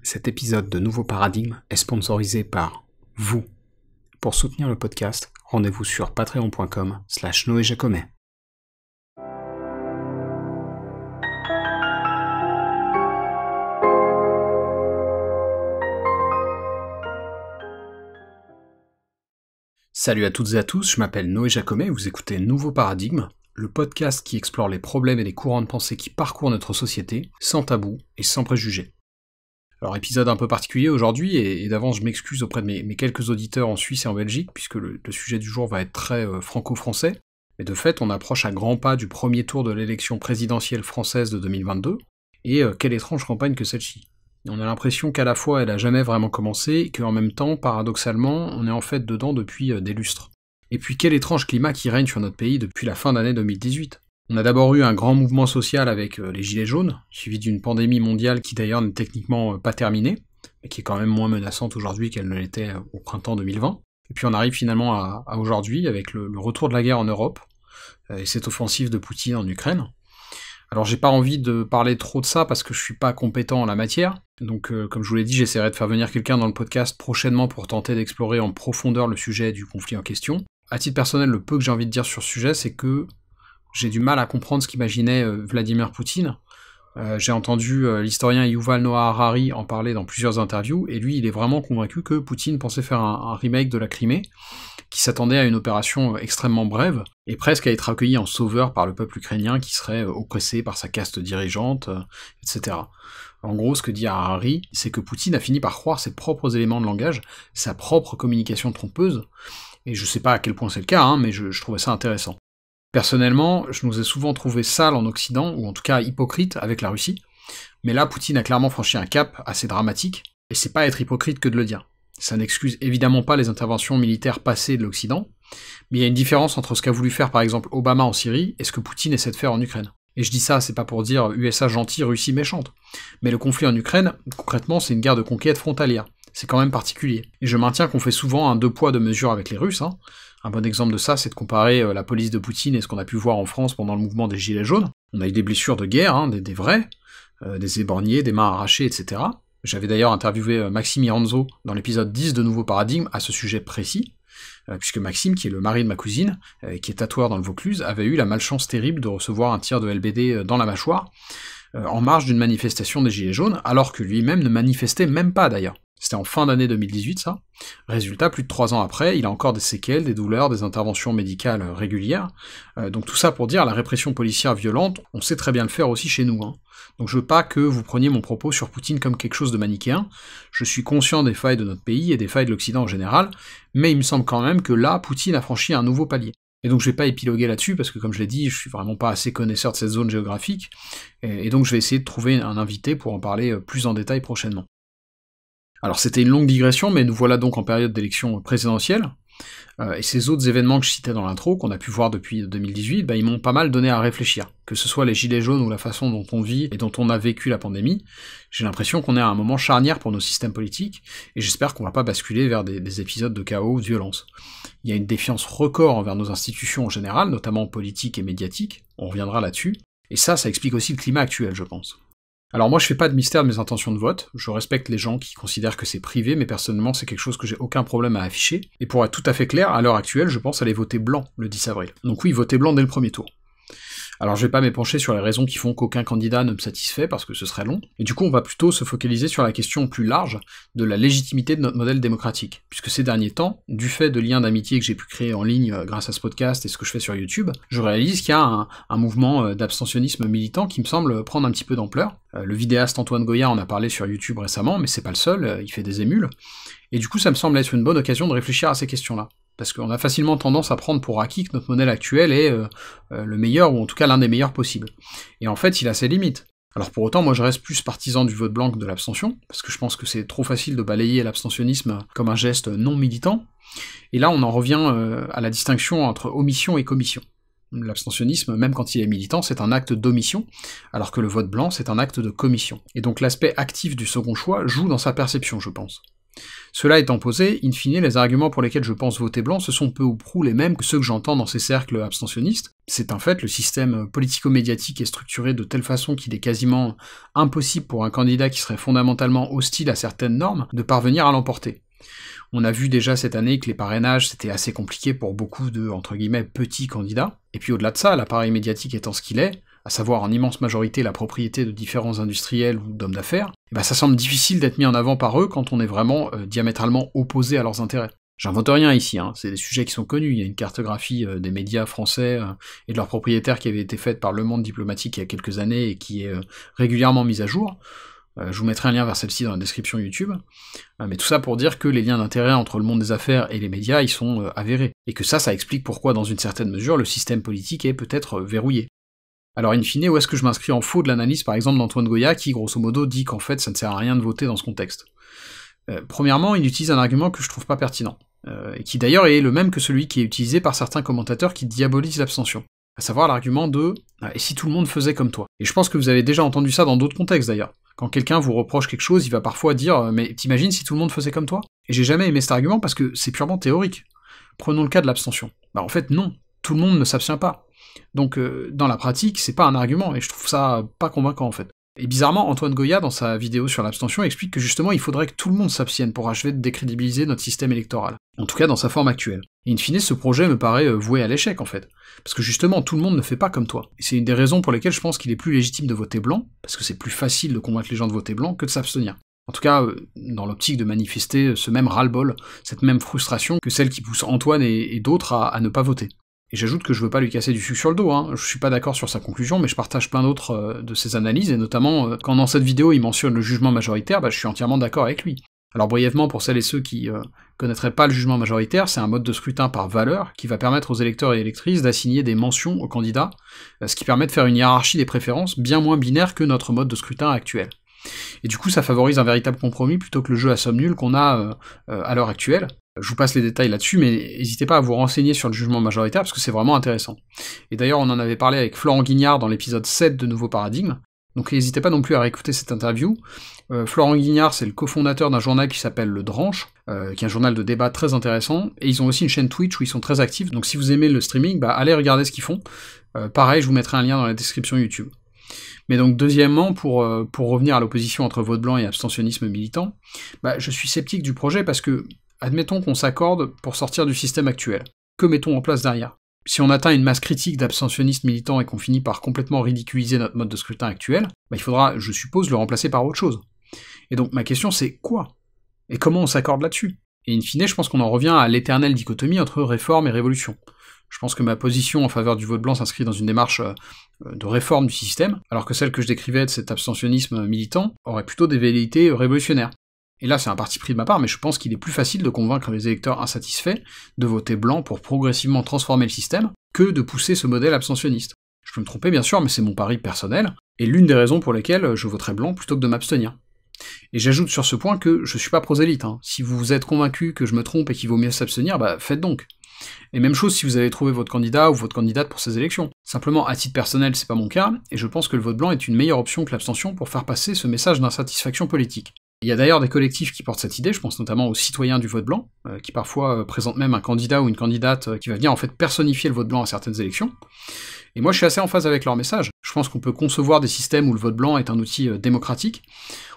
Cet épisode de Nouveau Paradigme est sponsorisé par vous. Pour soutenir le podcast, rendez-vous sur patreon.com/noéjacomet. Salut à toutes et à tous, je m'appelle Noé Jacomet, vous écoutez Nouveau Paradigme, le podcast qui explore les problèmes et les courants de pensée qui parcourent notre société, sans tabou et sans préjugés. Alors épisode un peu particulier aujourd'hui, et d'avance je m'excuse auprès de mes quelques auditeurs en Suisse et en Belgique, puisque le sujet du jour va être très franco-français, mais de fait on approche à grands pas du premier tour de l'élection présidentielle française de 2022, et quelle étrange campagne que celle-ci. On a l'impression qu'à la fois elle a jamais vraiment commencé, et qu'en même temps, paradoxalement, on est en fait dedans depuis des lustres. Et puis quel étrange climat qui règne sur notre pays depuis la fin d'année 2018. On a d'abord eu un grand mouvement social avec les Gilets jaunes, suivi d'une pandémie mondiale qui d'ailleurs n'est techniquement pas terminée, mais qui est quand même moins menaçante aujourd'hui qu'elle ne l'était au printemps 2020. Et puis on arrive finalement à aujourd'hui avec le retour de la guerre en Europe, et cette offensive de Poutine en Ukraine. Alors j'ai pas envie de parler trop de ça parce que je suis pas compétent en la matière, donc comme je vous l'ai dit, j'essaierai de faire venir quelqu'un dans le podcast prochainement pour tenter d'explorer en profondeur le sujet du conflit en question. À titre personnel, le peu que j'ai envie de dire sur ce sujet, c'est que j'ai du mal à comprendre ce qu'imaginait Vladimir Poutine. J'ai entendu l'historien Yuval Noah Harari en parler dans plusieurs interviews, et lui, il est vraiment convaincu que Poutine pensait faire un remake de la Crimée, qui s'attendait à une opération extrêmement brève, et presque à être accueilli en sauveur par le peuple ukrainien qui serait oppressé par sa caste dirigeante, etc. En gros, ce que dit Harari, c'est que Poutine a fini par croire ses propres éléments de langage, sa propre communication trompeuse, et je sais pas à quel point c'est le cas, mais je trouvais ça intéressant. Personnellement, je nous ai souvent trouvé sales en Occident, ou en tout cas hypocrites avec la Russie, mais là, Poutine a clairement franchi un cap assez dramatique, et c'est pas être hypocrite que de le dire. Ça n'excuse évidemment pas les interventions militaires passées de l'Occident, mais il y a une différence entre ce qu'a voulu faire par exemple Obama en Syrie et ce que Poutine essaie de faire en Ukraine. Et je dis ça, c'est pas pour dire USA gentil, Russie méchante, mais le conflit en Ukraine, concrètement, c'est une guerre de conquête frontalière. C'est quand même particulier. Et je maintiens qu'on fait souvent un deux poids deux mesures avec les Russes. Un bon exemple de ça, c'est de comparer la police de Poutine et ce qu'on a pu voir en France pendant le mouvement des Gilets jaunes. On a eu des blessures de guerre, des vrais, des éborgnés, des mains arrachées, etc. J'avais d'ailleurs interviewé Maxime Iranzo dans l'épisode 10 de Nouveau Paradigme à ce sujet précis, puisque Maxime, qui est le mari de ma cousine, qui est tatoueur dans le Vaucluse, avait eu la malchance terrible de recevoir un tir de LBD dans la mâchoire, en marge d'une manifestation des Gilets jaunes, alors que lui-même ne manifestait même pas d'ailleurs. C'était en fin d'année 2018, ça. Résultat, plus de 3 ans après, il a encore des séquelles, des douleurs, des interventions médicales régulières. Donc tout ça pour dire, la répression policière violente, on sait très bien le faire aussi chez nous. Donc je veux pas que vous preniez mon propos sur Poutine comme quelque chose de manichéen. Je suis conscient des failles de notre pays et des failles de l'Occident en général, mais il me semble quand même que là, Poutine a franchi un nouveau palier. Et donc je vais pas épiloguer là-dessus, parce que comme je l'ai dit, je suis vraiment pas assez connaisseur de cette zone géographique, et donc je vais essayer de trouver un invité pour en parler plus en détail prochainement. Alors c'était une longue digression, mais nous voilà donc en période d'élection présidentielle, et ces autres événements que je citais dans l'intro, qu'on a pu voir depuis 2018, ils m'ont pas mal donné à réfléchir. Que ce soit les gilets jaunes ou la façon dont on vit et dont on a vécu la pandémie, j'ai l'impression qu'on est à un moment charnière pour nos systèmes politiques, et j'espère qu'on va pas basculer vers des épisodes de chaos ou de violence. Il y a une défiance record envers nos institutions en général, notamment politiques et médiatiques, on reviendra là-dessus, et ça explique aussi le climat actuel, je pense. Alors moi je fais pas de mystère de mes intentions de vote, je respecte les gens qui considèrent que c'est privé, mais personnellement c'est quelque chose que j'ai aucun problème à afficher, et pour être tout à fait clair, à l'heure actuelle, je pense aller voter blanc le 10 avril. Donc oui, voter blanc dès le premier tour. Alors je vais pas m'épancher sur les raisons qui font qu'aucun candidat ne me satisfait, parce que ce serait long, et du coup on va plutôt se focaliser sur la question plus large de la légitimité de notre modèle démocratique, puisque ces derniers temps, du fait de liens d'amitié que j'ai pu créer en ligne grâce à ce podcast et ce que je fais sur YouTube, je réalise qu'il y a un mouvement d'abstentionnisme militant qui me semble prendre un petit peu d'ampleur. Le vidéaste Antoine Goya en a parlé sur YouTube récemment, mais c'est pas le seul, il fait des émules, et du coup ça me semble être une bonne occasion de réfléchir à ces questions-là. Parce qu'on a facilement tendance à prendre pour acquis que notre modèle actuel est le meilleur, ou en tout cas l'un des meilleurs possibles. Et en fait, il a ses limites. Alors pour autant, moi je reste plus partisan du vote blanc que de l'abstention, parce que je pense que c'est trop facile de balayer l'abstentionnisme comme un geste non militant, et là on en revient à la distinction entre omission et commission. L'abstentionnisme, même quand il est militant, c'est un acte d'omission, alors que le vote blanc, c'est un acte de commission. Et donc l'aspect actif du second choix joue dans sa perception, je pense. Cela étant posé, in fine, les arguments pour lesquels je pense voter blanc, ce sont peu ou prou les mêmes que ceux que j'entends dans ces cercles abstentionnistes. C'est un fait, le système politico-médiatique est structuré de telle façon qu'il est quasiment impossible pour un candidat qui serait fondamentalement hostile à certaines normes de parvenir à l'emporter. On a vu déjà cette année que les parrainages, c'était assez compliqué pour beaucoup de, entre guillemets, petits candidats, et puis au-delà de ça, l'appareil médiatique étant ce qu'il est, à savoir en immense majorité la propriété de différents industriels ou d'hommes d'affaires, ça semble difficile d'être mis en avant par eux quand on est vraiment diamétralement opposé à leurs intérêts. J'invente rien ici, c'est des sujets qui sont connus, il y a une cartographie des médias français et de leurs propriétaires qui avait été faite par Le Monde Diplomatique il y a quelques années et qui est régulièrement mise à jour. Je vous mettrai un lien vers celle-ci dans la description YouTube, mais tout ça pour dire que les liens d'intérêt entre le monde des affaires et les médias, ils sont avérés, et que ça explique pourquoi dans une certaine mesure le système politique est peut-être verrouillé. Alors in fine, où est-ce que je m'inscris en faux de l'analyse par exemple d'Antoine Goya qui, grosso modo, dit qu'en fait ça ne sert à rien de voter dans ce contexte? Premièrement, il utilise un argument que je trouve pas pertinent, et qui d'ailleurs est le même que celui qui est utilisé par certains commentateurs qui diabolisent l'abstention, à savoir l'argument de « et si tout le monde faisait comme toi ?» Et je pense que vous avez déjà entendu ça dans d'autres contextes d'ailleurs. Quand quelqu'un vous reproche quelque chose, il va parfois dire « mais t'imagines si tout le monde faisait comme toi ?» Et j'ai jamais aimé cet argument parce que c'est purement théorique. Prenons le cas de l'abstention. En fait non, tout le monde ne s'abstient pas. Donc dans la pratique, c'est pas un argument, et je trouve ça pas convaincant en fait. Et bizarrement, Antoine Goya, dans sa vidéo sur l'abstention, explique que justement il faudrait que tout le monde s'abstienne pour achever de décrédibiliser notre système électoral. En tout cas dans sa forme actuelle. Et in fine, ce projet me paraît voué à l'échec en fait. Parce que justement, tout le monde ne fait pas comme toi. Et c'est une des raisons pour lesquelles je pense qu'il est plus légitime de voter blanc, parce que c'est plus facile de convaincre les gens de voter blanc que de s'abstenir. En tout cas, dans l'optique de manifester ce même ras-le-bol, cette même frustration que celle qui pousse Antoine et d'autres à ne pas voter. Et j'ajoute que je veux pas lui casser du sucre sur le dos, je suis pas d'accord sur sa conclusion, mais je partage plein d'autres de ses analyses, et notamment quand dans cette vidéo il mentionne le jugement majoritaire, je suis entièrement d'accord avec lui. Alors brièvement, pour celles et ceux qui connaîtraient pas le jugement majoritaire, c'est un mode de scrutin par valeur qui va permettre aux électeurs et électrices d'assigner des mentions aux candidats, ce qui permet de faire une hiérarchie des préférences bien moins binaire que notre mode de scrutin actuel. Et du coup ça favorise un véritable compromis plutôt que le jeu à somme nulle qu'on a à l'heure actuelle. Je vous passe les détails là-dessus, mais n'hésitez pas à vous renseigner sur le jugement majoritaire, parce que c'est vraiment intéressant. Et d'ailleurs, on en avait parlé avec Florent Guignard dans l'épisode 7 de Nouveau Paradigme, donc n'hésitez pas non plus à réécouter cette interview. Florent Guignard, c'est le cofondateur d'un journal qui s'appelle Le Dranche, qui est un journal de débat très intéressant, et ils ont aussi une chaîne Twitch où ils sont très actifs, donc si vous aimez le streaming, allez regarder ce qu'ils font. Pareil, je vous mettrai un lien dans la description YouTube. Mais donc deuxièmement, pour revenir à l'opposition entre vote blanc et abstentionnisme militant, je suis sceptique du projet parce que, admettons qu'on s'accorde pour sortir du système actuel. Que mettons en place derrière? Si on atteint une masse critique d'abstentionnistes militants et qu'on finit par complètement ridiculiser notre mode de scrutin actuel, il faudra, je suppose, le remplacer par autre chose. Et donc ma question c'est quoi? Et comment on s'accorde là-dessus? Et in fine, je pense qu'on en revient à l'éternelle dichotomie entre réforme et révolution. Je pense que ma position en faveur du vote blanc s'inscrit dans une démarche de réforme du système, alors que celle que je décrivais de cet abstentionnisme militant aurait plutôt des velléités révolutionnaires. Et là c'est un parti pris de ma part, mais je pense qu'il est plus facile de convaincre les électeurs insatisfaits de voter blanc pour progressivement transformer le système, que de pousser ce modèle abstentionniste. Je peux me tromper bien sûr, mais c'est mon pari personnel, et l'une des raisons pour lesquelles je voterai blanc plutôt que de m'abstenir. Et j'ajoute sur ce point que je suis pas prosélyte, si vous êtes convaincu que je me trompe et qu'il vaut mieux s'abstenir, faites donc. Et même chose si vous avez trouvé votre candidat ou votre candidate pour ces élections. Simplement, à titre personnel, c'est pas mon cas, et je pense que le vote blanc est une meilleure option que l'abstention pour faire passer ce message d'insatisfaction politique. Il y a d'ailleurs des collectifs qui portent cette idée, je pense notamment aux citoyens du vote blanc, qui parfois présentent même un candidat ou une candidate qui va venir en fait personnifier le vote blanc à certaines élections. Et moi je suis assez en phase avec leur message. Je pense qu'on peut concevoir des systèmes où le vote blanc est un outil démocratique.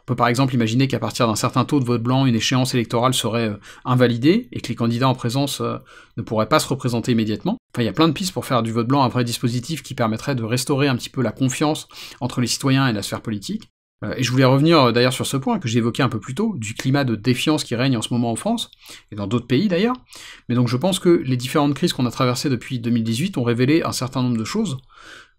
On peut par exemple imaginer qu'à partir d'un certain taux de vote blanc, une échéance électorale serait invalidée, et que les candidats en présence ne pourraient pas se représenter immédiatement. Enfin, il y a plein de pistes pour faire du vote blanc un vrai dispositif qui permettrait de restaurer un petit peu la confiance entre les citoyens et la sphère politique. Et je voulais revenir d'ailleurs sur ce point que j'ai évoqué un peu plus tôt, du climat de défiance qui règne en ce moment en France, et dans d'autres pays d'ailleurs, mais donc je pense que les différentes crises qu'on a traversées depuis 2018 ont révélé un certain nombre de choses.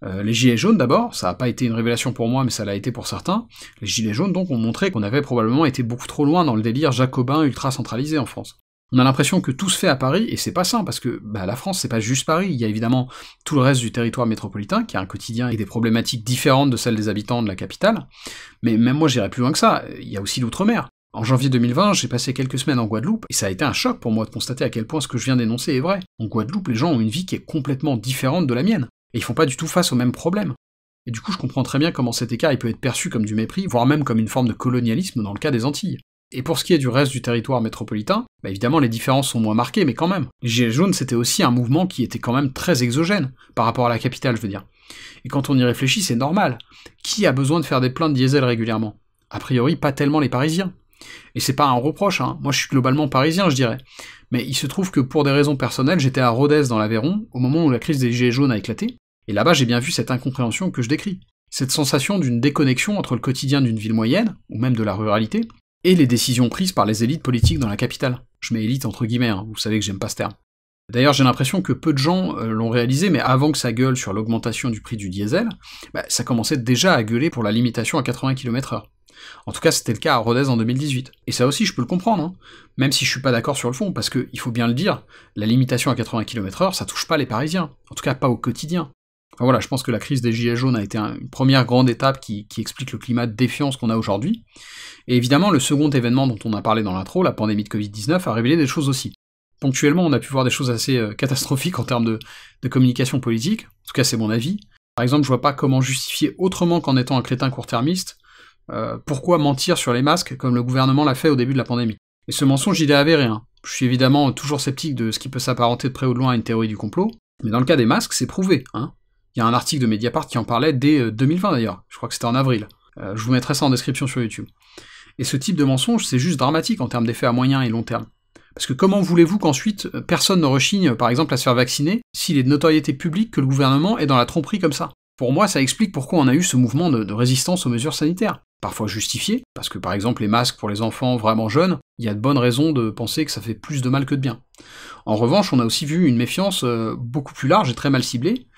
Les gilets jaunes d'abord, ça n'a pas été une révélation pour moi, mais ça l'a été pour certains. Les gilets jaunes donc ont montré qu'on avait probablement été beaucoup trop loin dans le délire jacobin ultra-centralisé en France. On a l'impression que tout se fait à Paris, et c'est pas ça, parce que la France c'est pas juste Paris, il y a évidemment tout le reste du territoire métropolitain, qui a un quotidien et des problématiques différentes de celles des habitants de la capitale, mais même moi j'irais plus loin que ça, il y a aussi l'outre-mer. En janvier 2020, j'ai passé quelques semaines en Guadeloupe, et ça a été un choc pour moi de constater à quel point ce que je viens d'énoncer est vrai. En Guadeloupe, les gens ont une vie qui est complètement différente de la mienne, et ils font pas du tout face aux mêmes problèmes. Et du coup je comprends très bien comment cet écart il peut être perçu comme du mépris, voire même comme une forme de colonialisme dans le cas des Antilles. Et pour ce qui est du reste du territoire métropolitain, évidemment les différences sont moins marquées, mais quand même. Les Gilets jaunes, c'était aussi un mouvement qui était quand même très exogène, par rapport à la capitale, je veux dire. Et quand on y réfléchit, c'est normal. Qui a besoin de faire des pleins de diesel régulièrement? A priori, pas tellement les Parisiens. Et c'est pas un reproche, hein. Moi je suis globalement parisien, je dirais. Mais il se trouve que pour des raisons personnelles, j'étais à Rodez dans l'Aveyron, au moment où la crise des Gilets jaunes a éclaté, et là-bas j'ai bien vu cette incompréhension que je décris. Cette sensation d'une déconnexion entre le quotidien d'une ville moyenne, ou même de la ruralité, et les décisions prises par les élites politiques dans la capitale. Je mets élite entre guillemets, hein, vous savez que j'aime pas ce terme. D'ailleurs, j'ai l'impression que peu de gens l'ont réalisé, mais avant que ça gueule sur l'augmentation du prix du diesel, ça commençait déjà à gueuler pour la limitation à 80 km/h. En tout cas, c'était le cas à Rodez en 2018. Et ça aussi, je peux le comprendre, hein, même si je suis pas d'accord sur le fond, parce que, il faut bien le dire, la limitation à 80 km/h, ça touche pas les Parisiens, en tout cas pas au quotidien. Enfin voilà, je pense que la crise des Gilets jaunes a été une première grande étape qui explique le climat de défiance qu'on a aujourd'hui, et évidemment, le second événement dont on a parlé dans l'intro, la pandémie de Covid-19, a révélé des choses aussi. Ponctuellement, on a pu voir des choses assez catastrophiques en termes de communication politique, en tout cas c'est mon avis. Par exemple, je vois pas comment justifier autrement qu'en étant un crétin court-termiste, pourquoi mentir sur les masques comme le gouvernement l'a fait au début de la pandémie. Et ce mensonge, il est avéré, hein. Je suis évidemment toujours sceptique de ce qui peut s'apparenter de près ou de loin à une théorie du complot, mais dans le cas des masques, c'est prouvé, hein. Il y a un article de Mediapart qui en parlait dès 2020 d'ailleurs, je crois que c'était en avril. Je vous mettrai ça en description sur YouTube. Et ce type de mensonge, c'est juste dramatique en termes d'effets à moyen et long terme. Parce que comment voulez-vous qu'ensuite personne ne rechigne, par exemple, à se faire vacciner, s'il est de notoriété publique que le gouvernement est dans la tromperie comme ça? Pour moi, ça explique pourquoi on a eu ce mouvement de résistance aux mesures sanitaires. Parfois justifié, parce que par exemple les masques pour les enfants vraiment jeunes, il y a de bonnes raisons de penser que ça fait plus de mal que de bien. En revanche, on a aussi vu une méfiance beaucoup plus large et très mal ciblée,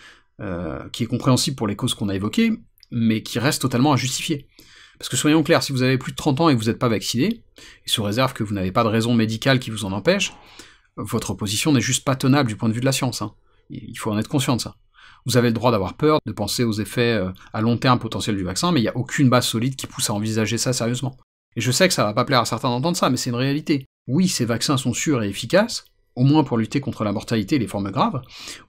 qui est compréhensible pour les causes qu'on a évoquées, mais qui reste totalement injustifiée. Parce que soyons clairs, si vous avez plus de 30 ans et que vous n'êtes pas vacciné, et sous réserve que vous n'avez pas de raison médicale qui vous en empêche, votre position n'est juste pas tenable du point de vue de la science, hein. Il faut en être conscient de ça. Vous avez le droit d'avoir peur, de penser aux effets à long terme potentiels du vaccin, mais il n'y a aucune base solide qui pousse à envisager ça sérieusement. Et je sais que ça va pas plaire à certains d'entendre ça, mais c'est une réalité. Oui, ces vaccins sont sûrs et efficaces, au moins pour lutter contre la mortalité et les formes graves.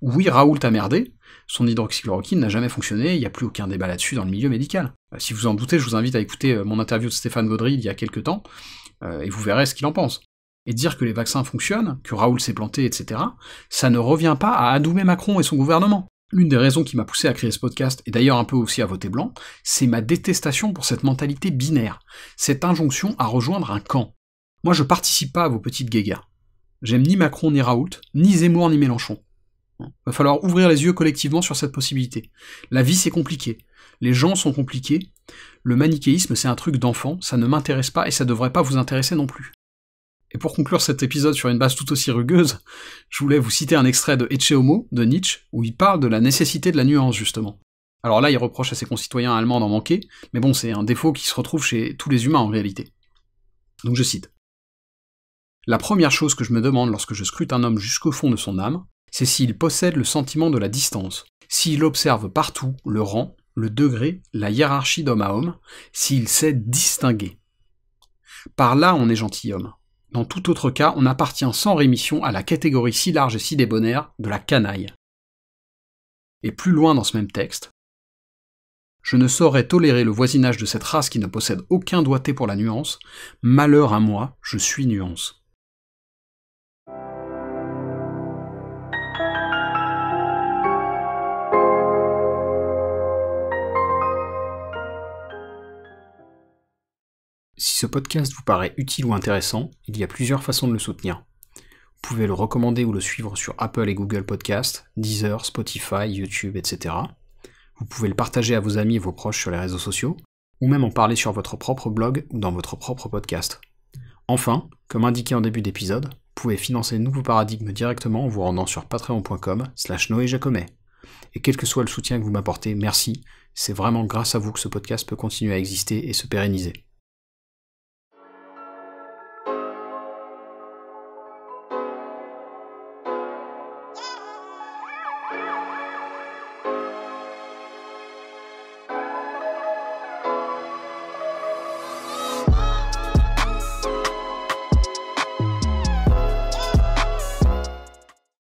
Oui, Raoult a merdé, son hydroxychloroquine n'a jamais fonctionné, il n'y a plus aucun débat là-dessus dans le milieu médical. Si vous en doutez, je vous invite à écouter mon interview de Stéphane Gaudry il y a quelques temps, et vous verrez ce qu'il en pense. Et dire que les vaccins fonctionnent, que Raoult s'est planté, etc., ça ne revient pas à adoumer Macron et son gouvernement. Une des raisons qui m'a poussé à créer ce podcast, et d'ailleurs un peu aussi à voter blanc, c'est ma détestation pour cette mentalité binaire, cette injonction à rejoindre un camp. Moi je participe pas à vos petites guéguerres. J'aime ni Macron ni Raoult, ni Zemmour ni Mélenchon. Va falloir ouvrir les yeux collectivement sur cette possibilité. La vie c'est compliqué, les gens sont compliqués, le manichéisme c'est un truc d'enfant, ça ne m'intéresse pas et ça devrait pas vous intéresser non plus. Et pour conclure cet épisode sur une base tout aussi rugueuse, je voulais vous citer un extrait de Ecce Homo, de Nietzsche, où il parle de la nécessité de la nuance, justement. Alors là, il reproche à ses concitoyens allemands d'en manquer, mais bon, c'est un défaut qui se retrouve chez tous les humains en réalité. Donc je cite. « La première chose que je me demande lorsque je scrute un homme jusqu'au fond de son âme, c'est s'il possède le sentiment de la distance, s'il observe partout le rang, le degré, la hiérarchie d'homme à homme, s'il sait distinguer. Par là, on est gentilhomme. Dans tout autre cas, on appartient sans rémission à la catégorie si large et si débonnaire de la canaille. » Et plus loin dans ce même texte, « Je ne saurais tolérer le voisinage de cette race qui ne possède aucun doigté pour la nuance. Malheur à moi, je suis nuance. » Si ce podcast vous paraît utile ou intéressant, il y a plusieurs façons de le soutenir. Vous pouvez le recommander ou le suivre sur Apple et Google Podcasts, Deezer, Spotify, YouTube, etc. Vous pouvez le partager à vos amis et vos proches sur les réseaux sociaux, ou même en parler sur votre propre blog ou dans votre propre podcast. Enfin, comme indiqué en début d'épisode, vous pouvez financer Nouveau Paradigme directement en vous rendant sur patreon.com/NoéJacomet. Et quel que soit le soutien que vous m'apportez, merci, c'est vraiment grâce à vous que ce podcast peut continuer à exister et se pérenniser.